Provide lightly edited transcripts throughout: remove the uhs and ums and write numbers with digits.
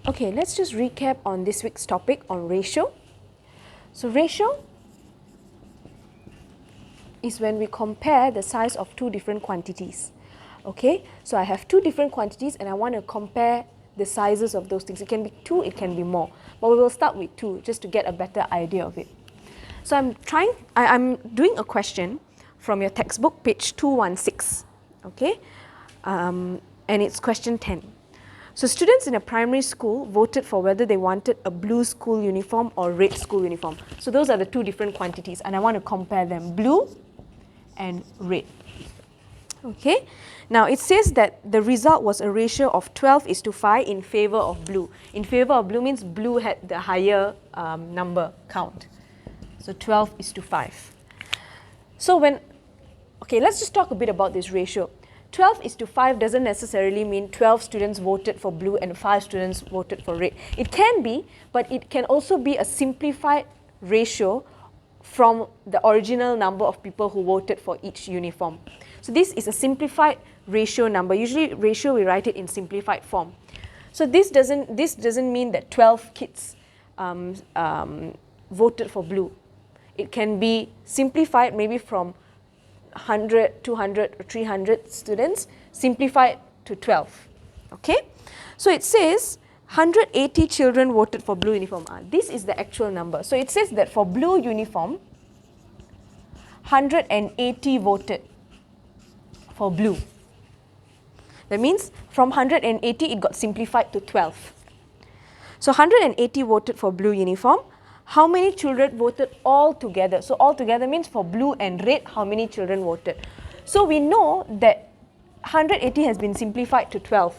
Okay, let's just recap on this week's topic on ratio. So ratio is when we compare the size of two different quantities. Okay, so I have two different quantities and I want to compare the sizes of those things. It can be two, it can be more, but we will start with two just to get a better idea of it. So I'm doing a question from your textbook, page 216, okay, and it's question 10. So students in a primary school voted for whether they wanted a blue school uniform or red school uniform. So those are the two different quantities and I want to compare them, blue and red. Okay, now it says that the result was a ratio of 12:5 in favor of blue. In favor of blue means blue had the higher number count. So 12:5. So let's just talk a bit about this ratio. 12:5 doesn't necessarily mean 12 students voted for blue and 5 students voted for red. It can be, but it can also be a simplified ratio from the original number of people who voted for each uniform. So this is a simplified ratio number. Usually ratio, we write it in simplified form. So this doesn't mean that 12 kids voted for blue. It can be simplified maybe from 100, 200 or 300 students, simplified to 12. Okay, so it says 180 children voted for blue uniform. This is the actual number. So it says that for blue uniform, 180 voted for blue. That means from 180 it got simplified to 12. So 180 voted for blue uniform. How many children voted all together? So all together means for blue and red, how many children voted? So we know that 180 has been simplified to 12.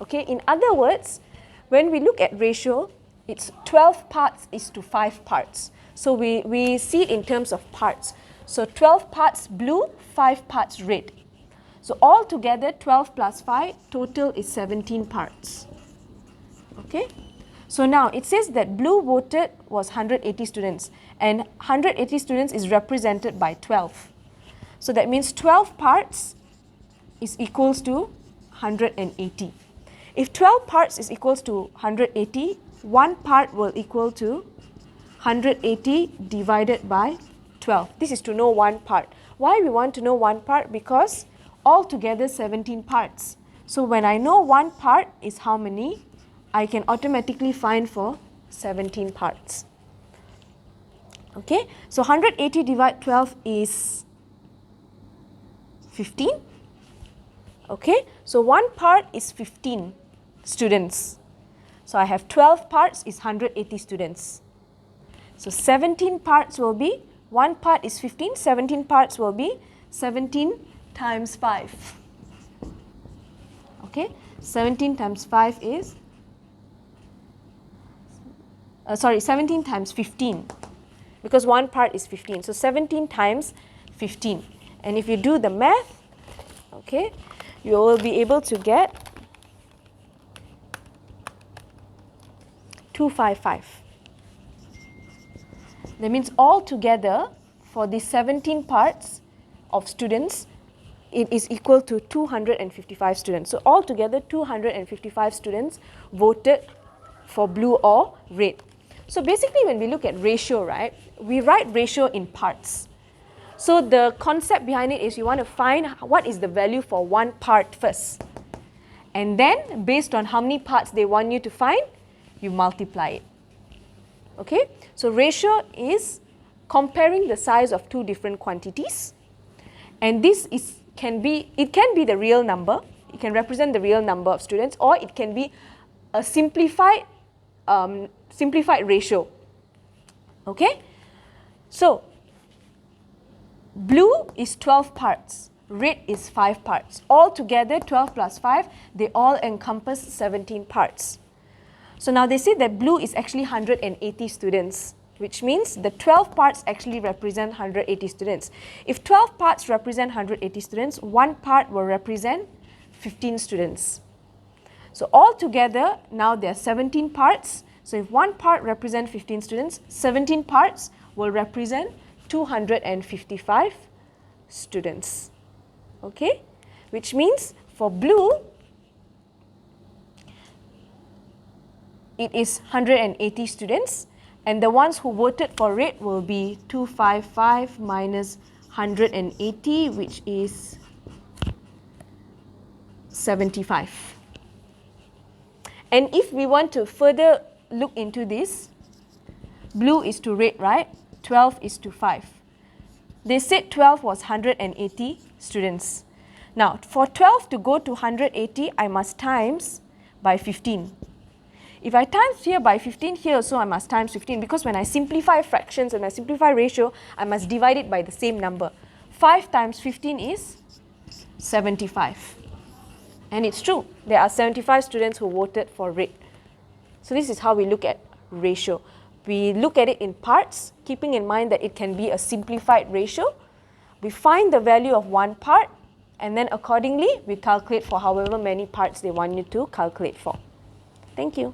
Okay, in other words, when we look at ratio, it's 12 parts is to 5 parts. So we see it in terms of parts. So 12 parts blue, 5 parts red. So all together 12 plus 5, total is 17 parts. Okay. So now it says that blue voted was 180 students and 180 students is represented by 12. So that means 12 parts is equals to 180. If 12 parts is equals to 180, one part will equal to 180 divided by 12. This is to know one part. Why we want to know one part? Because altogether 17 parts. So when I know one part is how many, I can automatically find for 17 parts. Okay, so 180 divided 12 is 15. Okay, so one part is 15 students. So I have 12 parts is 180 students. So 17 parts will be, one part is 15, 17 parts will be 17 times 5. Okay, 17 times 5 is 17 times 15, because one part is 15. So 17 times 15. And if you do the math, okay, you will be able to get 255. That means all together for the 17 parts of students, it is equal to 255 students. So all together 255 students voted for blue or red. So basically when we look at ratio, right, we write ratio in parts. So the concept behind it is you want to find what is the value for one part first. And then based on how many parts they want you to find, you multiply it. Okay, so ratio is comparing the size of two different quantities. And this can be the real number. It can represent the real number of students, or it can be a simplified ratio. Okay, so blue is 12 parts, red is 5 parts. All together 12 plus 5, they all encompass 17 parts. So now they say that blue is actually 180 students, which means the 12 parts actually represent 180 students. If 12 parts represent 180 students, one part will represent 15 students. So all together, now there are 17 parts. So if one part represents 15 students, 17 parts will represent 255 students. Okay? Which means for blue, it is 180 students, and the ones who voted for red will be 255 minus 180, which is 75. And if we want to further look into this, blue is to red, right? 12 is to 5. They said 12 was 180 students. Now, for 12 to go to 180, I must times by 15. If I times here by 15, here also I must times 15, because when I simplify fractions and I simplify ratio, I must divide it by the same number. 5 times 15 is 75. And it's true, there are 75 students who voted for red. So this is how we look at ratio. We look at it in parts, keeping in mind that it can be a simplified ratio. We find the value of one part, and then accordingly, we calculate for however many parts they want you to calculate for. Thank you.